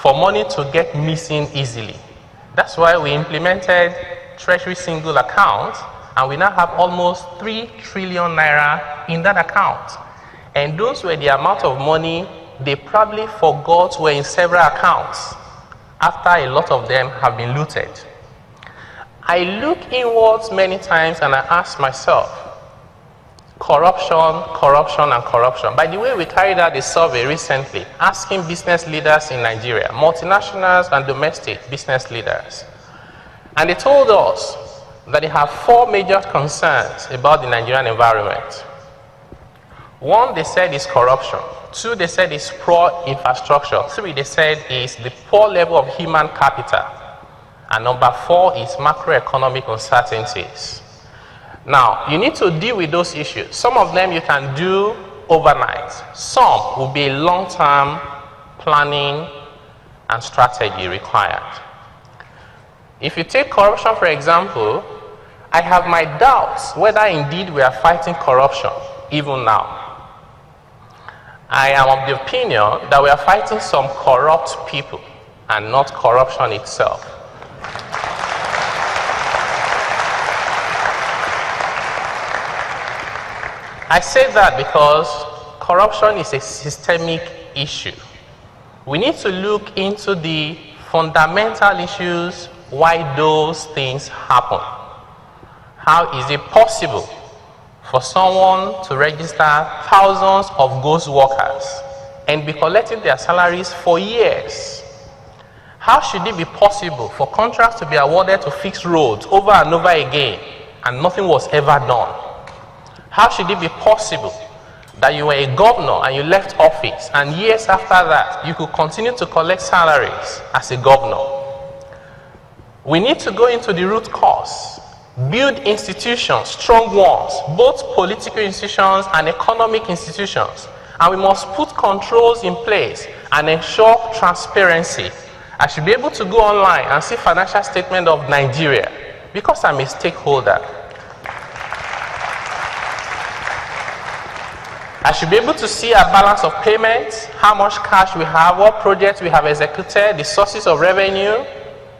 for money to get missing easily. That's why we implemented Treasury Single Account, and we now have almost 3 trillion naira in that account. And those were the amount of money they probably forgot were in several accounts after a lot of them have been looted. I look inwards many times and I ask myself, corruption, corruption, and corruption. By the way, we carried out a survey recently asking business leaders in Nigeria, multinationals and domestic business leaders. And they told us that they have 4 major concerns about the Nigerian environment. 1, they said, is corruption. 2, they said, is poor infrastructure. 3, they said, is the poor level of human capital. And number 4 is macroeconomic uncertainties. Now, you need to deal with those issues. Some of them you can do overnight. Some will be long-term planning and strategy required. If you take corruption, for example, I have my doubts whether indeed we are fighting corruption even now. I am of the opinion that we are fighting some corrupt people and not corruption itself. I say that because corruption is a systemic issue. We need to look into the fundamental issues why those things happen. How is it possible for someone to register thousands of ghost workers and be collecting their salaries for years? How should it be possible for contracts to be awarded to fix roads over and over again and nothing was ever done? How should it be possible that you were a governor and you left office and years after that you could continue to collect salaries as a governor? We need to go into the root cause, build institutions, strong ones, both political institutions and economic institutions, and we must put controls in place and ensure transparency. I should be able to go online and see financial statement of Nigeria because I'm a stakeholder. I should be able to see a balance of payments, how much cash we have, what projects we have executed, the sources of revenue,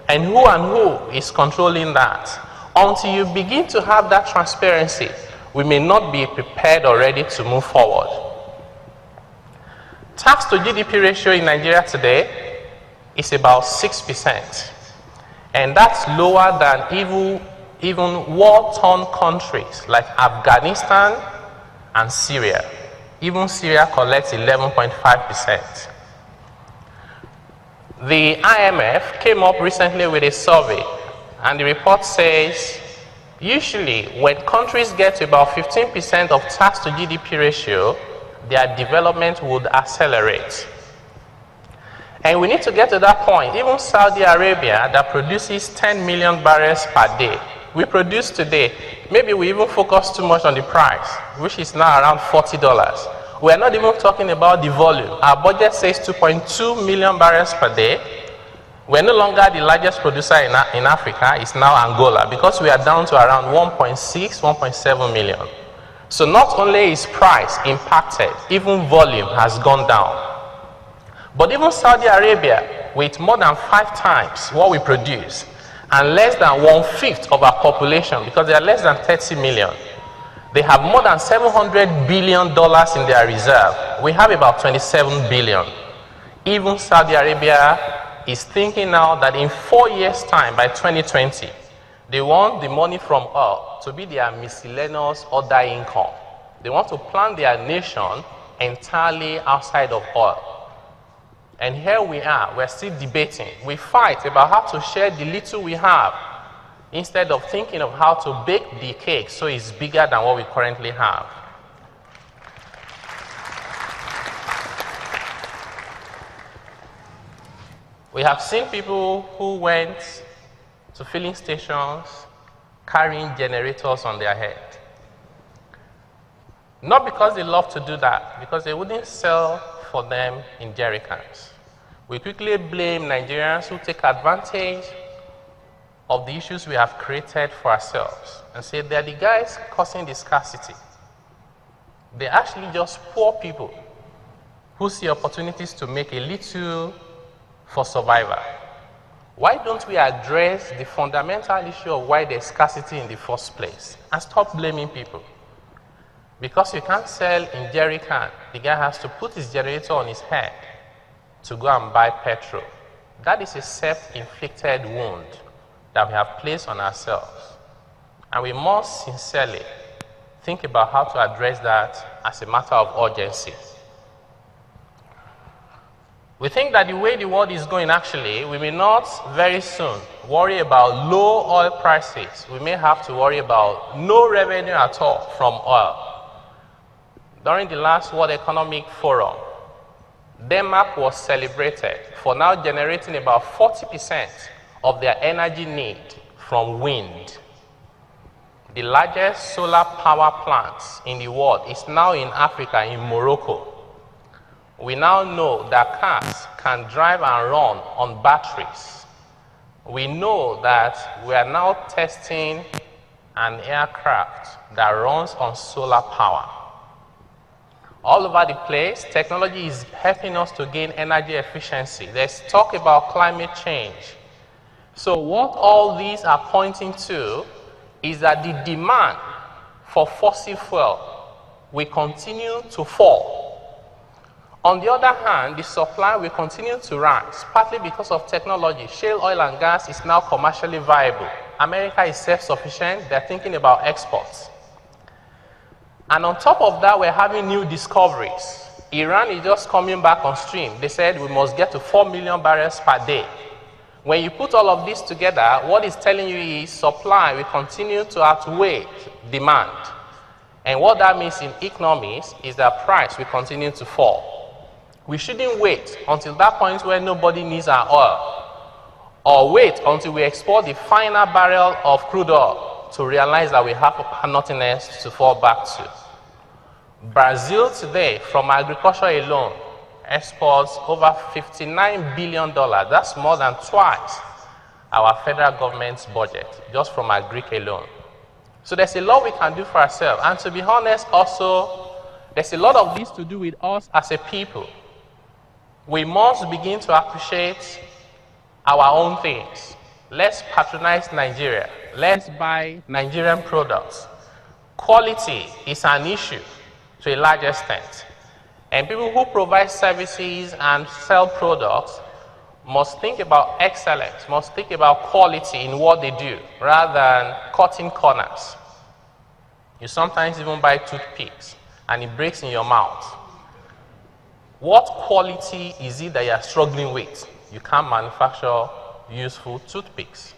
and who is controlling that. Until you begin to have that transparency, we may not be prepared or ready to move forward. Tax to GDP ratio in Nigeria today is about 6%. And that's lower than even war-torn countries like Afghanistan and Syria. Even Syria collects 11.5%. The IMF came up recently with a survey, and the report says usually when countries get to about 15% of tax to GDP ratio, their development would accelerate. And we need to get to that point. Even Saudi Arabia, that produces 10 million barrels per day, we produce today, maybe we even focus too much on the price, which is now around $40. We are not even talking about the volume. Our budget says 2.2 million barrels per day. We're no longer the largest producer in Africa. It's now Angola, because we are down to around 1.6, 1.7 million. So not only is price impacted, even volume has gone down. But even Saudi Arabia, with more than 5 times what we produce, and less than 1/5 of our population, because they are less than 30 million, they have more than $700 billion in their reserve. We have about 27 billion. Even Saudi Arabia is thinking now that in 4 years' time, by 2020, they want the money from oil to be their miscellaneous other income. They want to plan their nation entirely outside of oil. And here we are, we're still debating. We fight about how to share the little we have instead of thinking of how to bake the cake so it's bigger than what we currently have. We have seen people who went to filling stations carrying generators on their head. Not because they love to do that, because they wouldn't sell for them in jerry cans. We quickly blame Nigerians who take advantage of the issues we have created for ourselves and say they're the guys causing the scarcity. They're actually just poor people who see opportunities to make a little for survival. Why don't we address the fundamental issue of why there's scarcity in the first place and stop blaming people? Because you can't sell in jerry can, the guy has to put his generator on his head to go and buy petrol. That is a self-inflicted wound that we have placed on ourselves. And we must sincerely think about how to address that as a matter of urgency. We think that the way the world is going, actually, we may not very soon worry about low oil prices. We may have to worry about no revenue at all from oil. During the last World Economic Forum, Denmark was celebrated for now generating about 40% of their energy need from wind. The largest solar power plant in the world is now in Africa, in Morocco. We now know that cars can drive and run on batteries. We know that we are now testing an aircraft that runs on solar power. All over the place, technology is helping us to gain energy efficiency. There's talk about climate change. So what all these are pointing to is that the demand for fossil fuel will continue to fall. On the other hand, the supply will continue to rise, partly because of technology. Shale oil and gas is now commercially viable. America is self-sufficient. They're thinking about exports. And on top of that, we're having new discoveries. Iran is just coming back on stream. They said we must get to 4 million barrels per day. When you put all of this together, what it's telling you is supply will continue to outweigh demand. And what that means in economics is that price will continue to fall. We shouldn't wait until that point where nobody needs our oil, or wait until we export the final barrel of crude oil to realize that we have nothing else to fall back to. Brazil today, from agriculture alone, exports over $59 billion. That's more than twice our federal government's budget, just from agric alone. So there's a lot we can do for ourselves. And to be honest, also, there's a lot of this to do with us as a people. We must begin to appreciate our own things. Let's patronize Nigeria. Let's buy Nigerian products. Quality is an issue to a large extent. And people who provide services and sell products must think about excellence, must think about quality in what they do, rather than cutting corners. You sometimes even buy toothpicks, and it breaks in your mouth. What quality is it that you are struggling with? You can't manufacture useful toothpicks.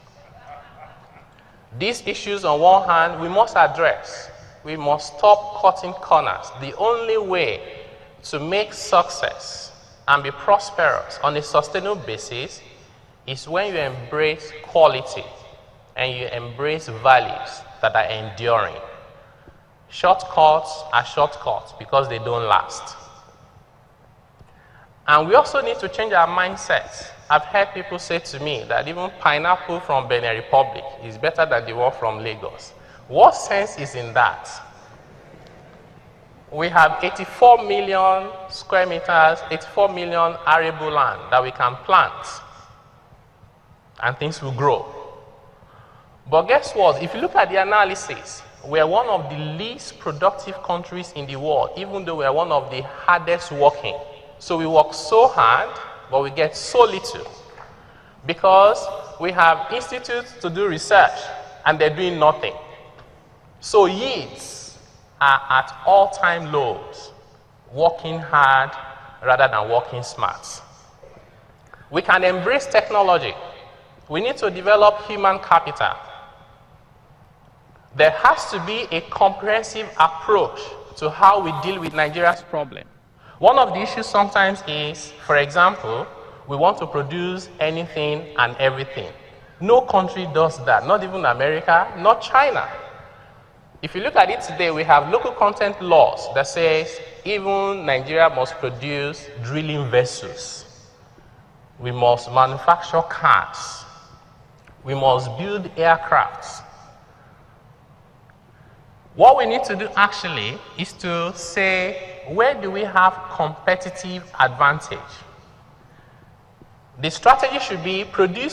These issues, on one hand, we must address. We must stop cutting corners. The only way to make success and be prosperous on a sustainable basis is when you embrace quality and you embrace values that are enduring. Shortcuts are shortcuts because they don't last. And we also need to change our mindset. I've heard people say to me that even pineapple from Benin Republic is better than the one from Lagos. What sense is in that? We have 84 million square meters, 84 million arable land that we can plant, and things will grow. But guess what? If you look at the analysis, we are one of the least productive countries in the world, even though we are one of the hardest working. So we work so hard, but we get so little. Because we have institutes to do research, and they're doing nothing. So yields are at all-time lows, working hard rather than working smart. We can embrace technology. We need to develop human capital. There has to be a comprehensive approach to how we deal with Nigeria's problem. One of the issues sometimes is, for example, we want to produce anything and everything. No country does that, not even America, not China. If you look at it today, we have local content laws that says even Nigeria must produce drilling vessels. We must manufacture cars. We must build aircrafts. What we need to do actually is to say, where do we have competitive advantage? The strategy should be produce